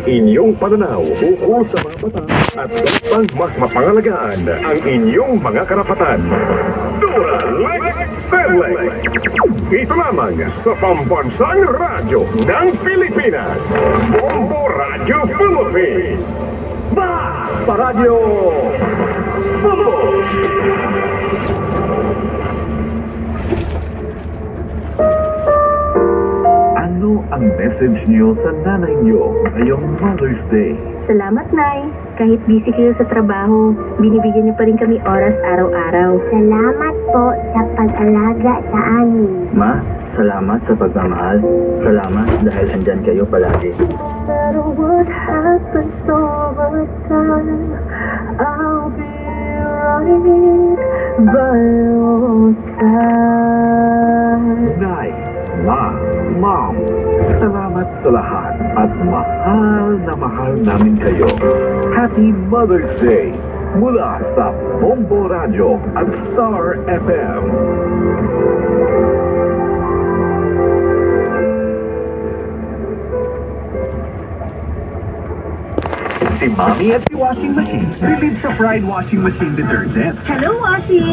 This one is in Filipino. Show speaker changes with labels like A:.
A: inyong pananaw ukol sa mga bata at upang mas mapangalagaan ang inyong mga karapatan. Dura Lex Fairlex. Ito lamang sa Pambansang Radyo ng Pilipinas. Bombo Radio Philippines. Sa Radyo Bombo! Ano ang message niyo sa nanay niyo ngayong Mother's Day?
B: Salamat, Nay. Kahit busy kayo sa trabaho, binibigyan niyo pa rin kami oras araw-araw.
C: Salamat po sa pag-alaga sa amin.
D: Ma, salamat sa pagmamahal. Salamat dahil andyan kayo palagi.
B: No matter what happens over time, I'll be right by your side.
A: Nay, Ma, Mom, salamat sa lahat at mahal namin kayo. Happy Mother's Day mula sa Bombo Radio at Star FM. Si Mami at si Washing Machine. Believe sa Pride Washing Machine Detergent.
B: Hello, Washing!